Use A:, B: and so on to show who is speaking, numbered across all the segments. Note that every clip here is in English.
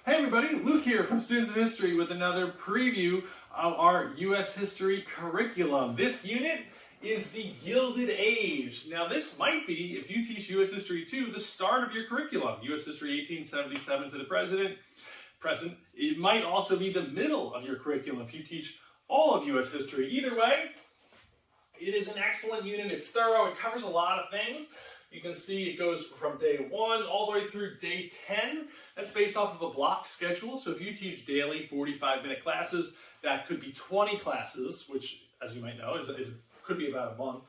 A: Hey everybody, Luke here from Students of History with another preview of our U.S. History curriculum. This unit is the Gilded Age. Now this might be, if you teach U.S. History 2, the start of your curriculum. U.S. History 1877 to the present. It might also be the middle of your curriculum if you teach all of U.S. History. Either way, it is an excellent unit. It's thorough. It covers a lot of things. You can see it goes from day 1 all the way through day 10. That's based off of a block schedule. So if you teach daily 45-minute classes, that could be 20 classes, which, as you might know, could be about a month.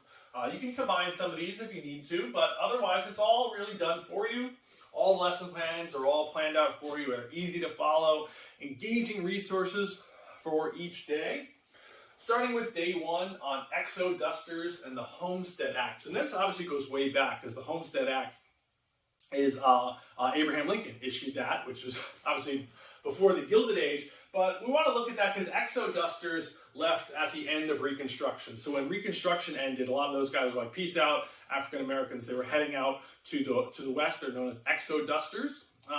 A: You can combine some of these if you need to, but otherwise it's all really done for you. All lesson plans are all planned out for you. They're easy to follow, engaging resources for each day. Starting with day 1 on Exodusters and the Homestead Act. And this obviously goes way back, because the Homestead Act is Abraham Lincoln issued that, which was obviously before the Gilded Age. But we want to look at that because Exodusters left at the end of Reconstruction. So when Reconstruction ended, a lot of those guys were like, peace out, African Americans. They were heading out to the west. They're known as Exodusters. We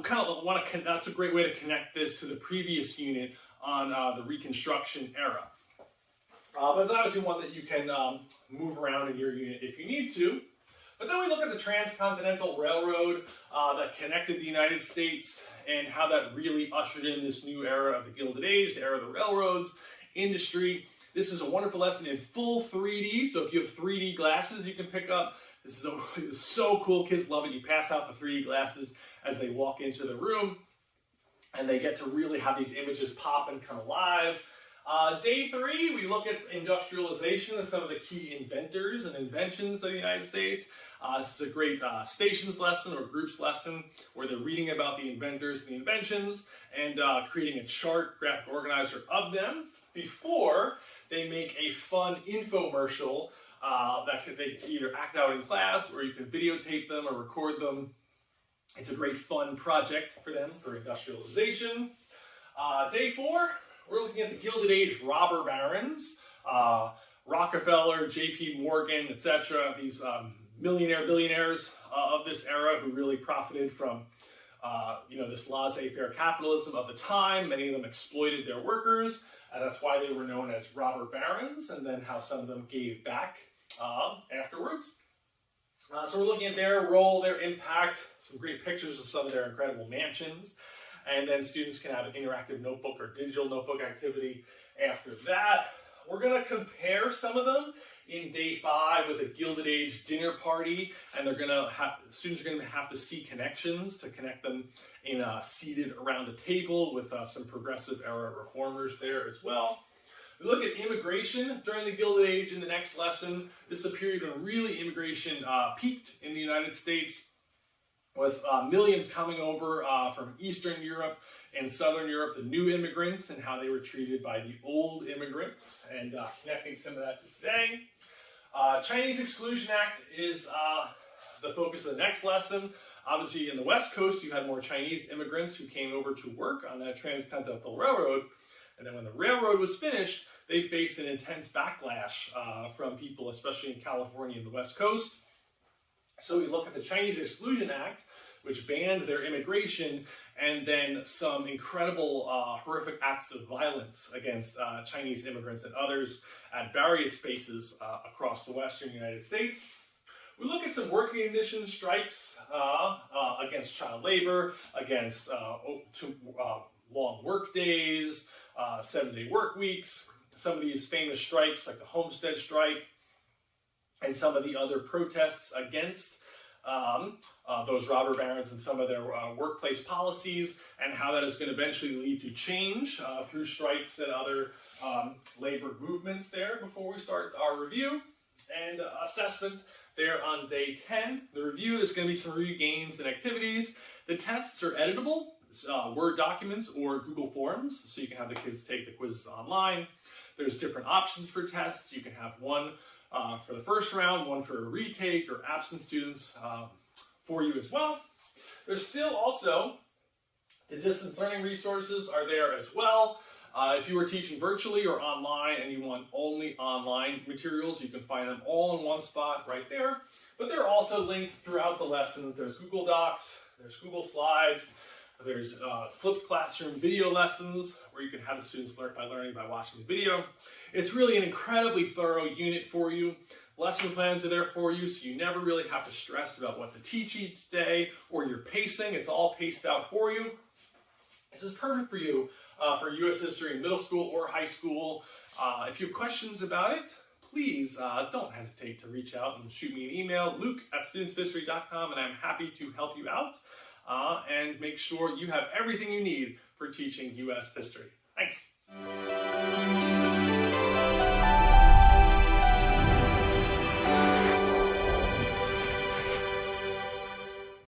A: kind of want to, that's a great way to connect this to the previous unit on the Reconstruction era. But it's obviously one that you can move around in your unit if you need to. But then we look at the Transcontinental Railroad that connected the United States and how that really ushered in this new era of the Gilded Age, the era of the railroads, industry. This is a wonderful lesson in full 3D, so if you have 3D glasses you can pick up, this is so cool. Kids love it. You pass out the 3D glasses as they walk into the room, and they get to really have these images pop and come alive. Day 3, we look at industrialization and some of the key inventors and inventions of the United States. This is a great stations lesson or groups lesson where they're reading about the inventors and the inventions and creating a chart, graphic organizer of them before they make a fun infomercial that they can either act out in class or you can videotape them or record them. It's a great fun project for them for industrialization. Day 4, we're looking at the Gilded Age robber barons, Rockefeller, J.P. Morgan, etc. These billionaires of this era who really profited from this laissez-faire capitalism of the time. Many of them exploited their workers, and that's why they were known as robber barons, and then how some of them gave back afterwards. So we're looking at their role, their impact, some great pictures of some of their incredible mansions, and then students can have an interactive notebook or digital notebook activity after that. We're going to compare some of them in day 5 with a Gilded Age dinner party, and students are going to have to see connections to connect them in seated around a table with some progressive era reformers there as well. We look at immigration during the Gilded Age in the next lesson. This is a period when really immigration peaked in the United States, with millions coming over from Eastern Europe and Southern Europe, the new immigrants and how they were treated by the old immigrants, and connecting some of that to today. Chinese Exclusion Act is the focus of the next lesson. Obviously, in the West Coast, you had more Chinese immigrants who came over to work on that Transcontinental Railroad. And then when the railroad was finished, they faced an intense backlash from people, especially in California and the West Coast. So we look at the Chinese Exclusion Act, which banned their immigration, and then some incredible horrific acts of violence against Chinese immigrants and others at various spaces across the western United States. We look at some working conditions strikes against child labor, against long work days, 7-day work weeks, some of these famous strikes like the Homestead strike, and some of the other protests against those robber barons and some of their workplace policies, and how that is going to eventually lead to change through strikes and other labor movements there before we start our review and assessment there on day 10. The review, there's going to be some review games and activities. The tests are editable, Word documents or Google Forms, so you can have the kids take the quizzes online. There's different options for tests. You can have one for the first round, one for a retake or absent students for you as well. There's still also the distance learning resources are there as well. If you are teaching virtually or online and you want only online materials, you can find them all in one spot right there. But they're also linked throughout the lessons. There's Google Docs, there's Google Slides, there's flipped classroom video lessons where you can have the students learn by learning by watching the video. It's really an incredibly thorough unit for you. Lesson plans are there for you, so you never really have to stress about what to teach each day or your pacing. It's all paced out for you. This is perfect for you for U.S. history in middle school or high school. If you have questions about it, please don't hesitate to reach out and shoot me an email, luke@studentsofhistory.com, and I'm happy to help you out and make sure you have everything you need for teaching U.S. history. Thanks.